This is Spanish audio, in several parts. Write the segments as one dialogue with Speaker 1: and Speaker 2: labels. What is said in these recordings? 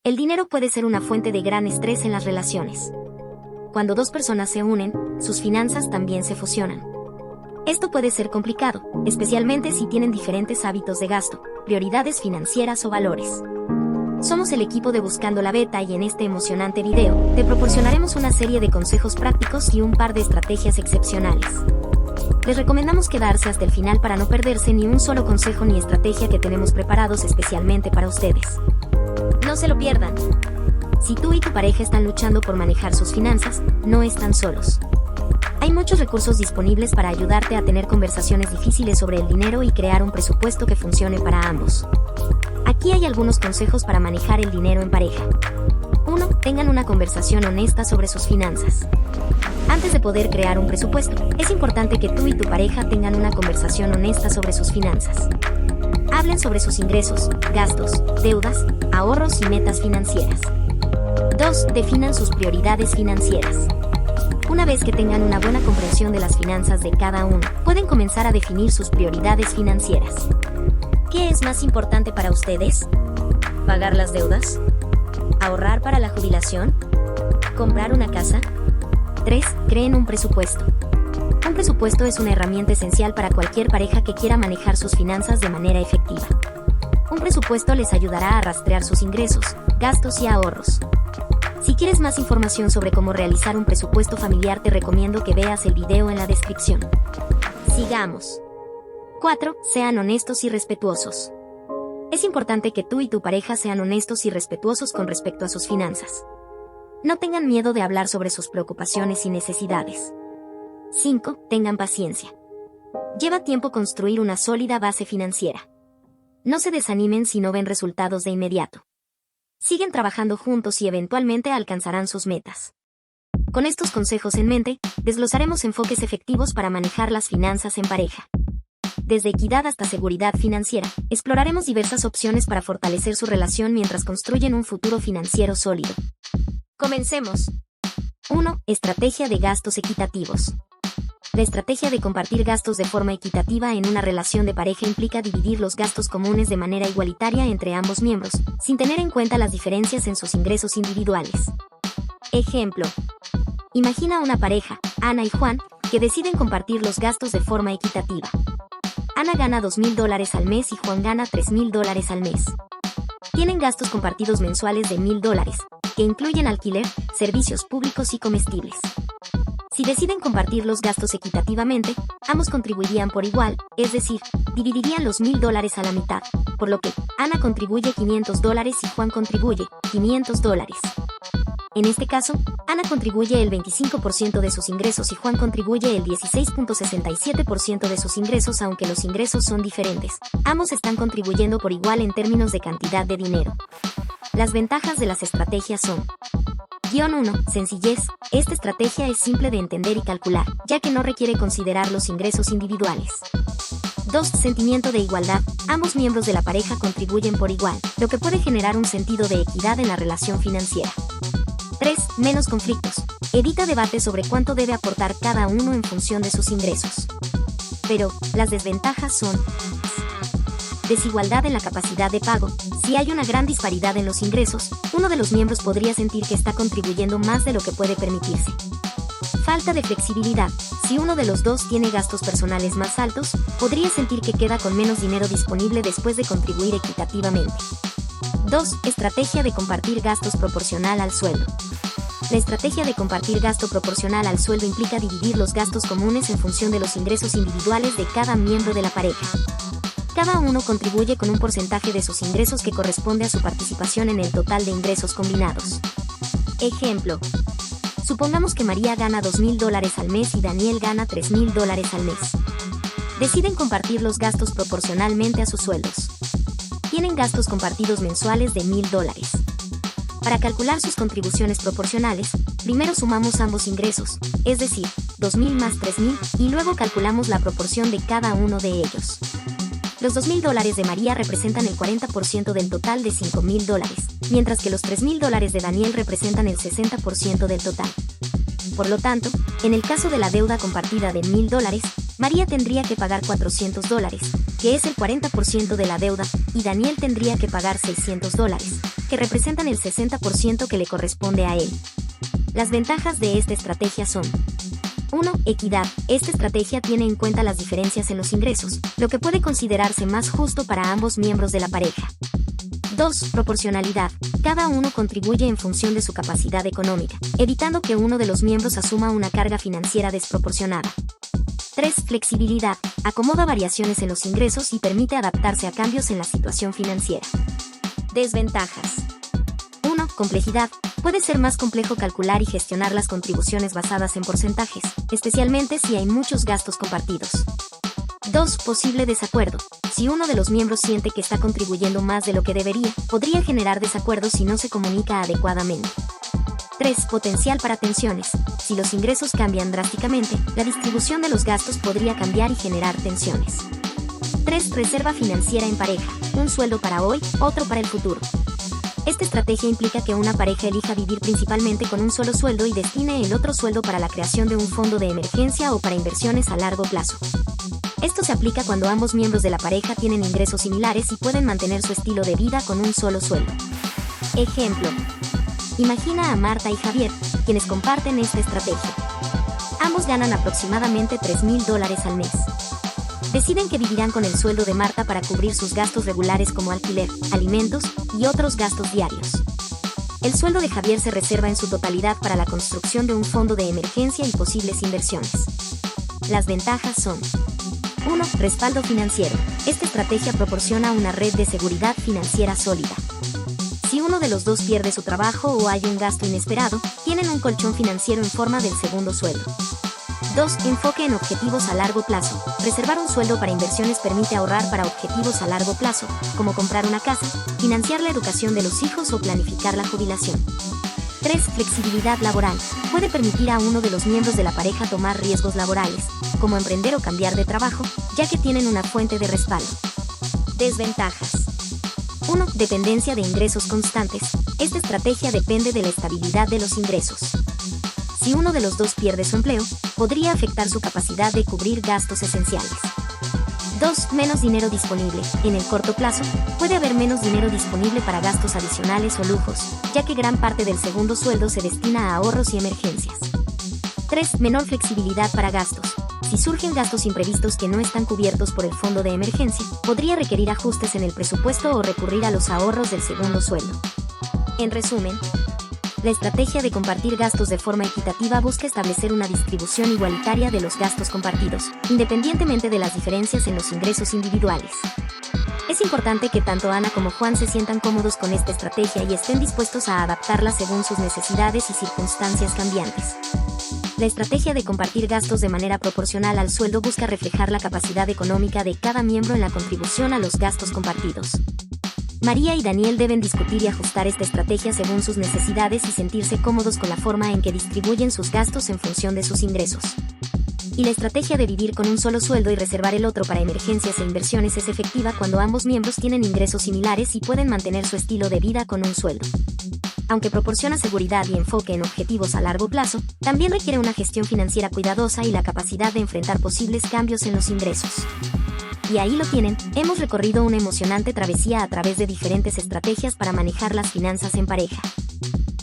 Speaker 1: El dinero puede ser una fuente de gran estrés en las relaciones. Cuando dos personas se unen, sus finanzas también se fusionan. Esto puede ser complicado, especialmente si tienen diferentes hábitos de gasto, prioridades financieras o valores. Somos el equipo de Buscando la Beta y en este emocionante video, te proporcionaremos una serie de consejos prácticos y un par de estrategias excepcionales. Les recomendamos quedarse hasta el final para no perderse ni un solo consejo ni estrategia que tenemos preparados especialmente para ustedes. No se lo pierdan. Si tú y tu pareja están luchando por manejar sus finanzas, no están solos. Hay muchos recursos disponibles para ayudarte a tener conversaciones difíciles sobre el dinero y crear un presupuesto que funcione para ambos. Aquí hay algunos consejos para manejar el dinero en pareja. 1. Tengan una conversación honesta sobre sus finanzas. Antes de poder crear un presupuesto, es importante que tú y tu pareja tengan una conversación honesta sobre sus finanzas. Hablen sobre sus ingresos, gastos, deudas, ahorros y metas financieras. 2. Definan sus prioridades financieras. Una vez que tengan una buena comprensión de las finanzas de cada uno, pueden comenzar a definir sus prioridades financieras. ¿Qué es más importante para ustedes? ¿Pagar las deudas? ¿Ahorrar para la jubilación? ¿Comprar una casa? 3. Creen un presupuesto. Un presupuesto es una herramienta esencial para cualquier pareja que quiera manejar sus finanzas de manera efectiva. Un presupuesto les ayudará a rastrear sus ingresos, gastos y ahorros. Si quieres más información sobre cómo realizar un presupuesto familiar, te recomiendo que veas el video en la descripción. Sigamos. 4. Sean honestos y respetuosos. Es importante que tú y tu pareja sean honestos y respetuosos con respecto a sus finanzas. No tengan miedo de hablar sobre sus preocupaciones y necesidades. 5. Tengan paciencia. Lleva tiempo construir una sólida base financiera. No se desanimen si no ven resultados de inmediato. Siguen trabajando juntos y eventualmente alcanzarán sus metas. Con estos consejos en mente, desglosaremos enfoques efectivos para manejar las finanzas en pareja. Desde equidad hasta seguridad financiera, exploraremos diversas opciones para fortalecer su relación mientras construyen un futuro financiero sólido. Comencemos. 1. Estrategia de gastos equitativos. La estrategia de compartir gastos de forma equitativa en una relación de pareja implica dividir los gastos comunes de manera igualitaria entre ambos miembros, sin tener en cuenta las diferencias en sus ingresos individuales. Ejemplo. Imagina una pareja, Ana y Juan, que deciden compartir los gastos de forma equitativa. Ana gana $2,000 al mes y Juan gana $3,000 al mes. Tienen gastos compartidos mensuales de $1,000, que incluyen alquiler, servicios públicos y comestibles. Si deciden compartir los gastos equitativamente, ambos contribuirían por igual, es decir, dividirían los $1,000 a la mitad, por lo que Ana contribuye $500 y Juan contribuye $500. En este caso, Ana contribuye el 25% de sus ingresos y Juan contribuye el 16.67% de sus ingresos, aunque los ingresos son diferentes. Ambos están contribuyendo por igual en términos de cantidad de dinero. Las ventajas de las estrategias son: 1. Sencillez. Esta estrategia es simple de entender y calcular, ya que no requiere considerar los ingresos individuales. 2. Sentimiento de igualdad. Ambos miembros de la pareja contribuyen por igual, lo que puede generar un sentido de equidad en la relación financiera. 3. Menos conflictos. Evita debate sobre cuánto debe aportar cada uno en función de sus ingresos. Pero, las desventajas son: desigualdad en la capacidad de pago. Si hay una gran disparidad en los ingresos, uno de los miembros podría sentir que está contribuyendo más de lo que puede permitirse. Falta de flexibilidad. Si uno de los dos tiene gastos personales más altos, podría sentir que queda con menos dinero disponible después de contribuir equitativamente. 2. Estrategia de compartir gastos proporcional al sueldo. La estrategia de compartir gasto proporcional al sueldo implica dividir los gastos comunes en función de los ingresos individuales de cada miembro de la pareja. Cada uno contribuye con un porcentaje de sus ingresos que corresponde a su participación en el total de ingresos combinados. Ejemplo. Supongamos que María gana $2,000 al mes y Daniel gana $3,000 al mes. Deciden compartir los gastos proporcionalmente a sus sueldos. Tienen gastos compartidos mensuales de $1,000. Para calcular sus contribuciones proporcionales, primero sumamos ambos ingresos, es decir, $2,000 más $3,000, y luego calculamos la proporción de cada uno de ellos. Los $2,000 de María representan el 40% del total de $5,000, mientras que los $3,000 de Daniel representan el 60% del total. Por lo tanto, en el caso de la deuda compartida de $1,000, María tendría que pagar $400, que es el 40% de la deuda, y Daniel tendría que pagar $600, que representan el 60% que le corresponde a él. Las ventajas de esta estrategia son: 1. Equidad. Esta estrategia tiene en cuenta las diferencias en los ingresos, lo que puede considerarse más justo para ambos miembros de la pareja. 2. Proporcionalidad. Cada uno contribuye en función de su capacidad económica, evitando que uno de los miembros asuma una carga financiera desproporcionada. 3. Flexibilidad. Acomoda variaciones en los ingresos y permite adaptarse a cambios en la situación financiera. Desventajas. 1. Complejidad. Puede ser más complejo calcular y gestionar las contribuciones basadas en porcentajes, especialmente si hay muchos gastos compartidos. 2. Posible desacuerdo. Si uno de los miembros siente que está contribuyendo más de lo que debería, podría generar desacuerdos si no se comunica adecuadamente. 3. Potencial para tensiones. Si los ingresos cambian drásticamente, la distribución de los gastos podría cambiar y generar tensiones. 3. Reserva financiera en pareja. Un sueldo para hoy, otro para el futuro. Esta estrategia implica que una pareja elija vivir principalmente con un solo sueldo y destine el otro sueldo para la creación de un fondo de emergencia o para inversiones a largo plazo. Esto se aplica cuando ambos miembros de la pareja tienen ingresos similares y pueden mantener su estilo de vida con un solo sueldo. Ejemplo. Imagina a Marta y Javier, quienes comparten esta estrategia. Ambos ganan aproximadamente $3,000 al mes. Deciden que vivirán con el sueldo de Marta para cubrir sus gastos regulares como alquiler, alimentos y otros gastos diarios. El sueldo de Javier se reserva en su totalidad para la construcción de un fondo de emergencia y posibles inversiones. Las ventajas son: 1. Respaldo financiero. Esta estrategia proporciona una red de seguridad financiera sólida. Si uno de los dos pierde su trabajo o hay un gasto inesperado, tienen un colchón financiero en forma del segundo sueldo. 2. Enfoque en objetivos a largo plazo. Reservar un sueldo para inversiones permite ahorrar para objetivos a largo plazo, como comprar una casa, financiar la educación de los hijos o planificar la jubilación. 3. Flexibilidad laboral. Puede permitir a uno de los miembros de la pareja tomar riesgos laborales, como emprender o cambiar de trabajo, ya que tienen una fuente de respaldo. Desventajas. 1. Dependencia de ingresos constantes. Esta estrategia depende de la estabilidad de los ingresos. Si uno de los dos pierde su empleo, podría afectar su capacidad de cubrir gastos esenciales. 2. Menos dinero disponible. En el corto plazo, puede haber menos dinero disponible para gastos adicionales o lujos, ya que gran parte del segundo sueldo se destina a ahorros y emergencias. 3. Menor flexibilidad para gastos. Si surgen gastos imprevistos que no están cubiertos por el fondo de emergencia, podría requerir ajustes en el presupuesto o recurrir a los ahorros del segundo sueldo. En resumen, la estrategia de compartir gastos de forma equitativa busca establecer una distribución igualitaria de los gastos compartidos, independientemente de las diferencias en los ingresos individuales. Es importante que tanto Ana como Juan se sientan cómodos con esta estrategia y estén dispuestos a adaptarla según sus necesidades y circunstancias cambiantes. La estrategia de compartir gastos de manera proporcional al sueldo busca reflejar la capacidad económica de cada miembro en la contribución a los gastos compartidos. María y Daniel deben discutir y ajustar esta estrategia según sus necesidades y sentirse cómodos con la forma en que distribuyen sus gastos en función de sus ingresos. Y la estrategia de vivir con un solo sueldo y reservar el otro para emergencias e inversiones es efectiva cuando ambos miembros tienen ingresos similares y pueden mantener su estilo de vida con un sueldo. Aunque proporciona seguridad y enfoque en objetivos a largo plazo, también requiere una gestión financiera cuidadosa y la capacidad de enfrentar posibles cambios en los ingresos. Y ahí lo tienen, hemos recorrido una emocionante travesía a través de diferentes estrategias para manejar las finanzas en pareja.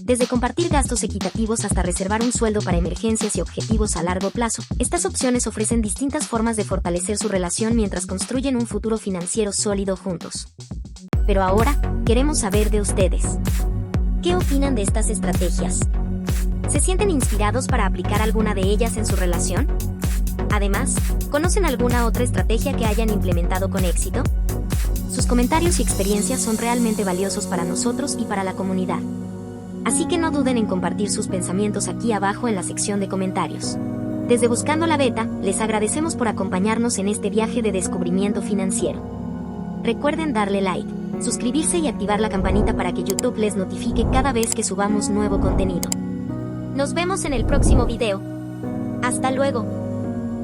Speaker 1: Desde compartir gastos equitativos hasta reservar un sueldo para emergencias y objetivos a largo plazo, estas opciones ofrecen distintas formas de fortalecer su relación mientras construyen un futuro financiero sólido juntos. Pero ahora, queremos saber de ustedes. ¿Qué opinan de estas estrategias? ¿Se sienten inspirados para aplicar alguna de ellas en su relación? Además, ¿conocen alguna otra estrategia que hayan implementado con éxito? Sus comentarios y experiencias son realmente valiosos para nosotros y para la comunidad. Así que no duden en compartir sus pensamientos aquí abajo en la sección de comentarios. Desde Buscando la Beta, les agradecemos por acompañarnos en este viaje de descubrimiento financiero. Recuerden darle like, suscribirse y activar la campanita para que YouTube les notifique cada vez que subamos nuevo contenido. Nos vemos en el próximo video. ¡Hasta luego!